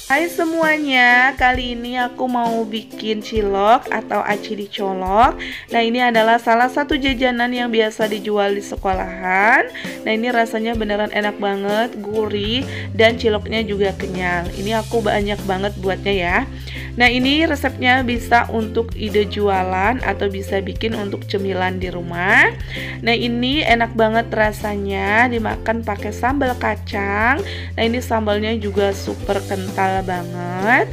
Hai semuanya, kali ini aku mau bikin cilok atau aci dicolok. Nah, ini adalah salah satu jajanan yang biasa dijual di sekolahan. Nah, ini rasanya beneran enak banget, gurih, dan ciloknya juga kenyal. Ini aku banyak banget buatnya ya. Nah, ini resepnya bisa untuk ide jualan atau bisa bikin untuk cemilan di rumah. Nah, ini enak banget rasanya, dimakan pakai sambal kacang. Nah, ini sambalnya juga super kental banget.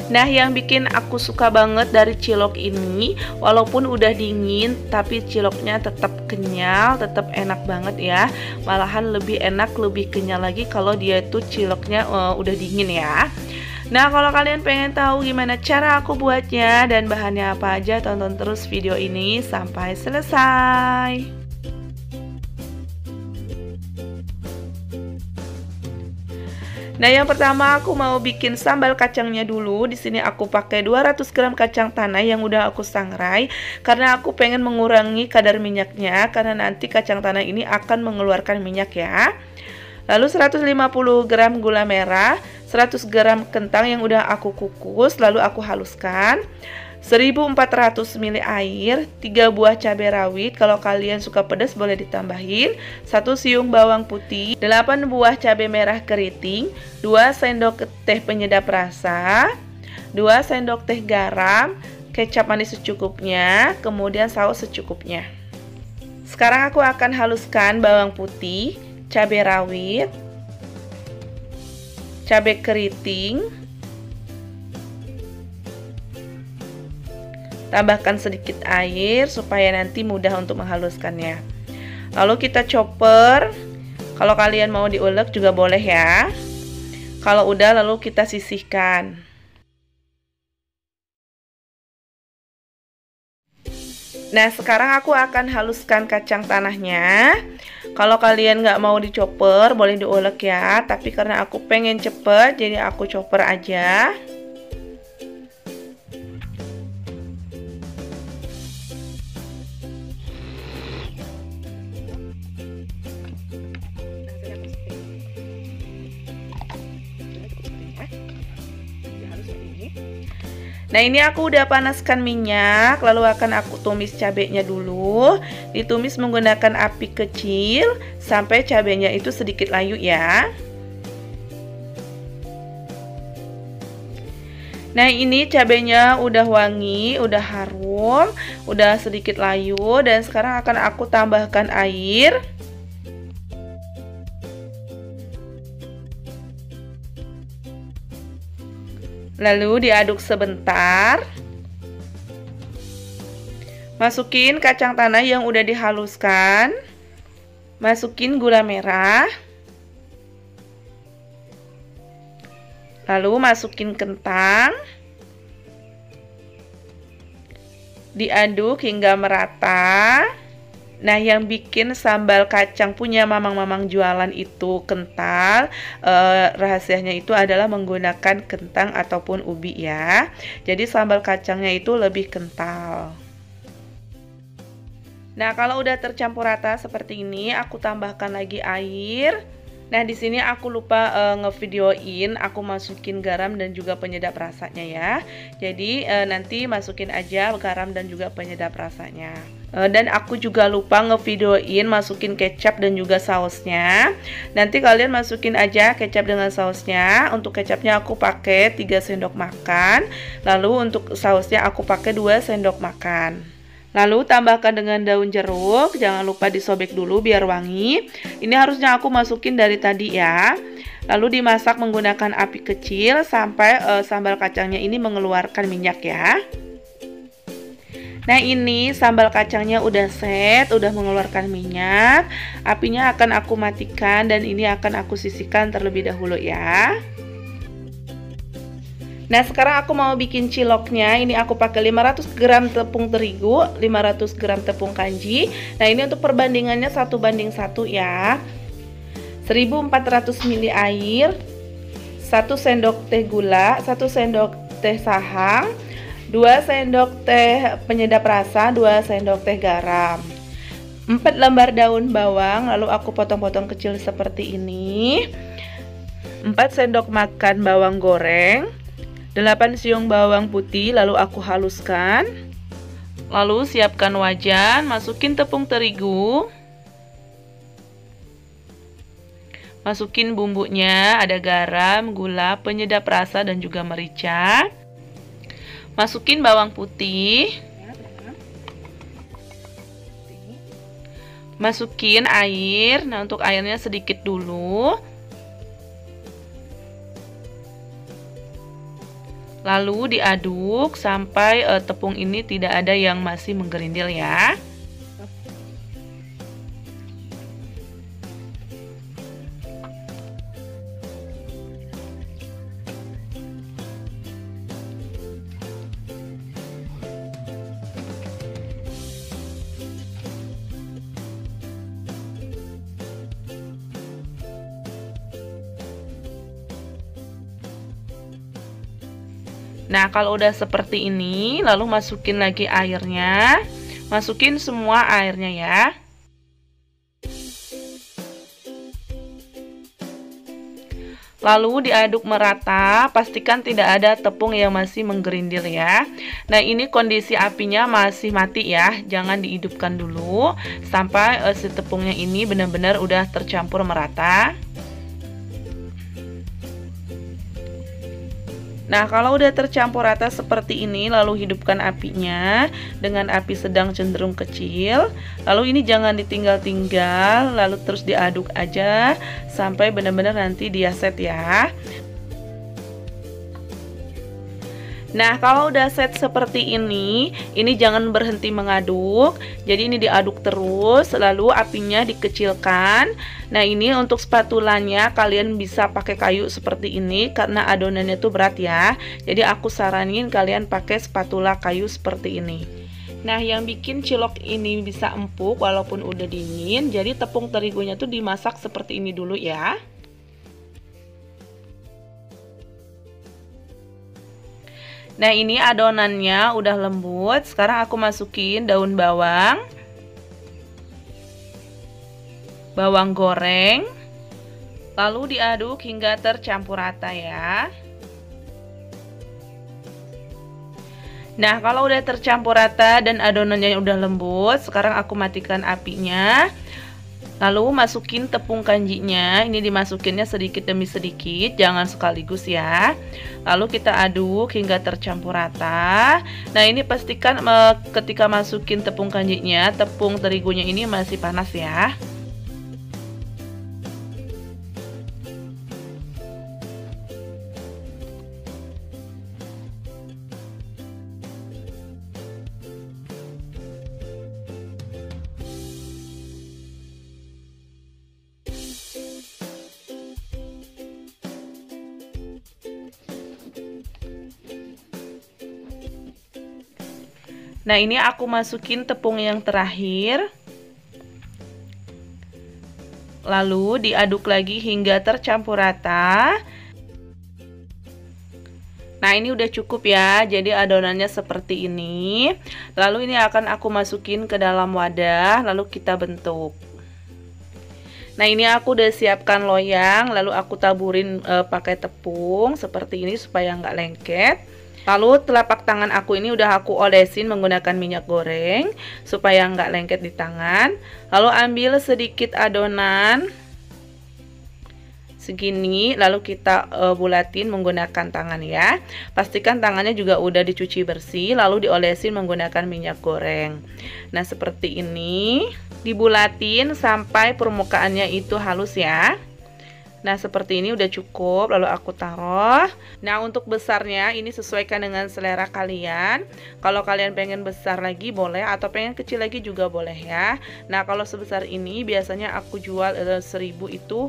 Nah, yang bikin aku suka banget dari cilok ini, walaupun udah dingin tapi ciloknya tetap kenyal, tetap enak banget ya. Malahan lebih enak, lebih kenyal lagi kalau dia itu ciloknya udah dingin ya. Nah, kalau kalian pengen tahu gimana cara aku buatnya dan bahannya apa aja, tonton terus video ini sampai selesai. Nah, yang pertama aku mau bikin sambal kacangnya dulu. Di sini aku pakai 200 gram kacang tanah yang udah aku sangrai karena aku pengen mengurangi kadar minyaknya karena nanti kacang tanah ini akan mengeluarkan minyak ya. Lalu 150 gram gula merah, 100 gram kentang yang udah aku kukus lalu aku haluskan. 1400 ml air, 3 buah cabai rawit, kalau kalian suka pedas boleh ditambahin, 1 siung bawang putih, 8 buah cabai merah keriting, 2 sendok teh penyedap rasa, 2 sendok teh garam, kecap manis secukupnya, kemudian saus secukupnya. Sekarang aku akan haluskan bawang putih, cabai rawit, cabai keriting, tambahkan sedikit air supaya nanti mudah untuk menghaluskannya. Lalu kita chopper. Kalau kalian mau diulek juga boleh ya. Kalau udah lalu kita sisihkan. Nah, sekarang aku akan haluskan kacang tanahnya. Kalau kalian nggak mau dichopper boleh diulek ya, tapi karena aku pengen cepet jadi aku chopper aja. Nah, ini aku udah panaskan minyak, lalu akan aku tumis cabenya dulu. Ditumis menggunakan api kecil sampai cabenya itu sedikit layu ya. Nah, ini cabenya udah wangi, udah harum, udah sedikit layu dan sekarang akan aku tambahkan air. Lalu diaduk sebentar. Masukin kacang tanah yang udah dihaluskan. Masukin gula merah. Lalu masukin kentang. Diaduk hingga merata. Nah, yang bikin sambal kacang punya mamang-mamang jualan itu kental, rahasianya itu adalah menggunakan kentang ataupun ubi ya. Jadi sambal kacangnya itu lebih kental. Nah, kalau udah tercampur rata seperti ini, aku tambahkan lagi air. Nah, di sini aku lupa ngevideoin, aku masukin garam dan juga penyedap rasanya ya. Jadi nanti masukin aja garam dan juga penyedap rasanya. Dan aku juga lupa ngevideoin masukin kecap dan juga sausnya. Nanti kalian masukin aja kecap dengan sausnya. Untuk kecapnya aku pakai 3 sendok makan. Lalu untuk sausnya aku pakai 2 sendok makan. Lalu tambahkan dengan daun jeruk. Jangan lupa disobek dulu biar wangi. Ini harusnya aku masukin dari tadi ya. Lalu dimasak menggunakan api kecil sampai sambal kacangnya ini mengeluarkan minyak ya. Nah, ini sambal kacangnya udah set, udah mengeluarkan minyak. Apinya akan aku matikan dan ini akan aku sisihkan terlebih dahulu ya. Nah, sekarang aku mau bikin ciloknya. Ini aku pakai 500 gram tepung terigu, 500 gram tepung kanji. Nah, ini untuk perbandingannya 1:1 ya. 1400 ml air, 1 sendok teh gula, 1 sendok teh sahang, 2 sendok teh penyedap rasa, 2 sendok teh garam, 4 lembar daun bawang, lalu aku potong-potong kecil seperti ini. 4 sendok makan bawang goreng, 8 siung bawang putih, lalu aku haluskan. Lalu siapkan wajan, masukin tepung terigu. Masukin bumbunya, ada garam, gula, penyedap rasa dan juga merica. Masukin bawang putih. Masukin air. Nah, untuk airnya sedikit dulu. Lalu diaduk sampai tepung ini tidak ada yang masih menggerindil ya. Nah, kalau udah seperti ini, lalu masukin lagi airnya. Masukin semua airnya ya. Lalu diaduk merata, pastikan tidak ada tepung yang masih menggerindil ya. Nah, ini kondisi apinya masih mati ya. Jangan dihidupkan dulu sampai si tepungnya ini benar-benar udah tercampur merata. Nah, kalau udah tercampur rata seperti ini, lalu hidupkan apinya dengan api sedang cenderung kecil. Lalu ini jangan ditinggal-tinggal, lalu terus diaduk aja sampai benar-benar nanti dia set ya. Nah, kalau udah set seperti ini jangan berhenti mengaduk. Jadi ini diaduk terus, lalu apinya dikecilkan. Nah, ini untuk spatulanya kalian bisa pakai kayu seperti ini karena adonannya tuh berat ya. Jadi aku saranin kalian pakai spatula kayu seperti ini. Nah, yang bikin cilok ini bisa empuk walaupun udah dingin, jadi tepung terigunya tuh dimasak seperti ini dulu ya. Nah, ini adonannya udah lembut. Sekarang aku masukin daun bawang, bawang goreng, lalu diaduk hingga tercampur rata ya. Nah, kalau udah tercampur rata dan adonannya udah lembut, sekarang aku matikan apinya. Lalu masukin tepung kanjinya, ini dimasukinnya sedikit demi sedikit, jangan sekaligus ya. Lalu kita aduk hingga tercampur rata. Nah, ini pastikan ketika masukin tepung kanjinya, tepung terigunya ini masih panas ya. Nah, ini aku masukin tepung yang terakhir. Lalu diaduk lagi hingga tercampur rata. Nah, ini udah cukup ya. Jadi adonannya seperti ini. Lalu ini akan aku masukin ke dalam wadah, lalu kita bentuk. Nah, ini aku udah siapkan loyang, lalu aku taburin pakai tepung seperti ini supaya nggak lengket. Lalu telapak tangan aku ini udah aku olesin menggunakan minyak goreng supaya nggak lengket di tangan. Lalu ambil sedikit adonan segini, lalu kita bulatin menggunakan tangan ya. Pastikan tangannya juga udah dicuci bersih, lalu diolesin menggunakan minyak goreng. Nah, seperti ini, dibulatin sampai permukaannya itu halus ya. Nah, seperti ini udah cukup, lalu aku taruh. Nah, untuk besarnya ini sesuaikan dengan selera kalian. Kalau kalian pengen besar lagi boleh, atau pengen kecil lagi juga boleh ya. Nah, kalau sebesar ini biasanya aku jual 1000 itu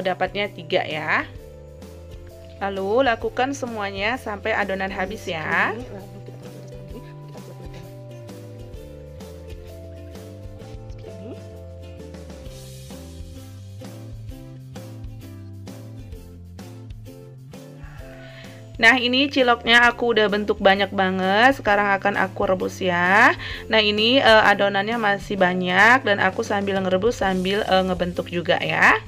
dapatnya 3 ya. Lalu lakukan semuanya sampai adonan habis ya. Nah, ini ciloknya aku udah bentuk banyak banget. Sekarang akan aku rebus ya. Nah, ini adonannya masih banyak dan aku sambil ngerebus sambil ngebentuk juga ya.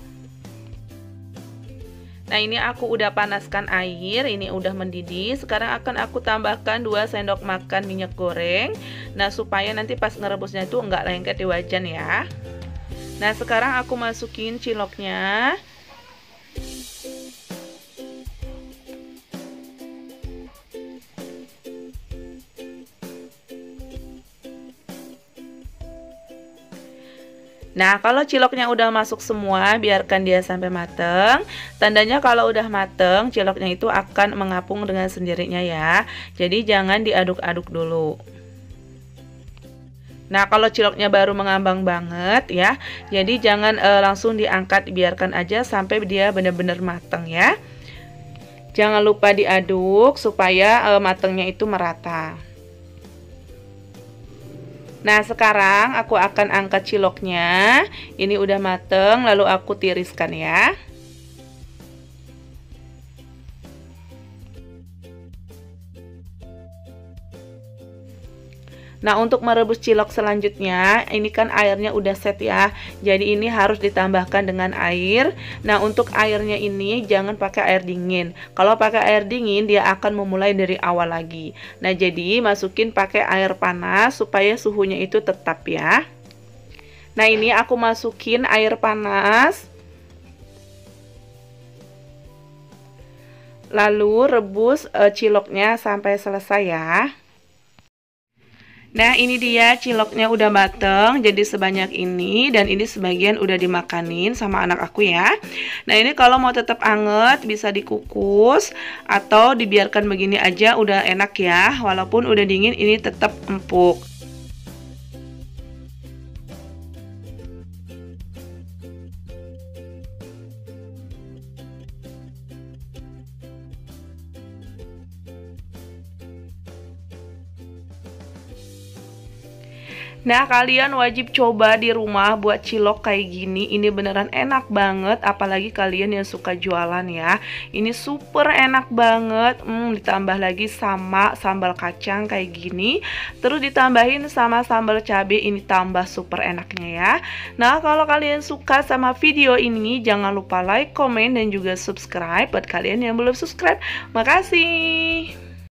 Nah, ini aku udah panaskan air, ini udah mendidih. Sekarang akan aku tambahkan 2 sendok makan minyak goreng. Nah, supaya nanti pas ngerebusnya itu enggak lengket di wajan ya. Nah, sekarang aku masukin ciloknya. Nah, kalau ciloknya udah masuk semua, biarkan dia sampai mateng. Tandanya kalau udah mateng, ciloknya itu akan mengapung dengan sendirinya ya. Jadi jangan diaduk-aduk dulu. Nah, kalau ciloknya baru mengambang banget ya, jadi jangan langsung diangkat, biarkan aja sampai dia benar-benar mateng ya. Jangan lupa diaduk supaya matengnya itu merata. Nah, sekarang aku akan angkat ciloknya. Ini udah mateng, lalu aku tiriskan ya. Nah, untuk merebus cilok selanjutnya, ini kan airnya udah set ya. Jadi ini harus ditambahkan dengan air. Nah, untuk airnya ini jangan pakai air dingin. Kalau pakai air dingin, dia akan memulai dari awal lagi. Nah, jadi masukin pakai air panas supaya suhunya itu tetap ya. Nah, ini aku masukin air panas. Lalu rebus ciloknya sampai selesai ya. Nah, ini dia ciloknya udah mateng, jadi sebanyak ini, dan ini sebagian udah dimakanin sama anak aku ya. Nah, ini kalau mau tetap anget bisa dikukus atau dibiarkan begini aja udah enak ya. Walaupun udah dingin ini tetap empuk. Nah, kalian wajib coba di rumah buat cilok kayak gini. Ini beneran enak banget, apalagi kalian yang suka jualan ya. Ini super enak banget. Ditambah lagi sama sambal kacang kayak gini. Terus ditambahin sama sambal cabai, ini tambah super enaknya ya. Nah, kalau kalian suka sama video ini, jangan lupa like, komen, dan juga subscribe buat kalian yang belum subscribe. Makasih.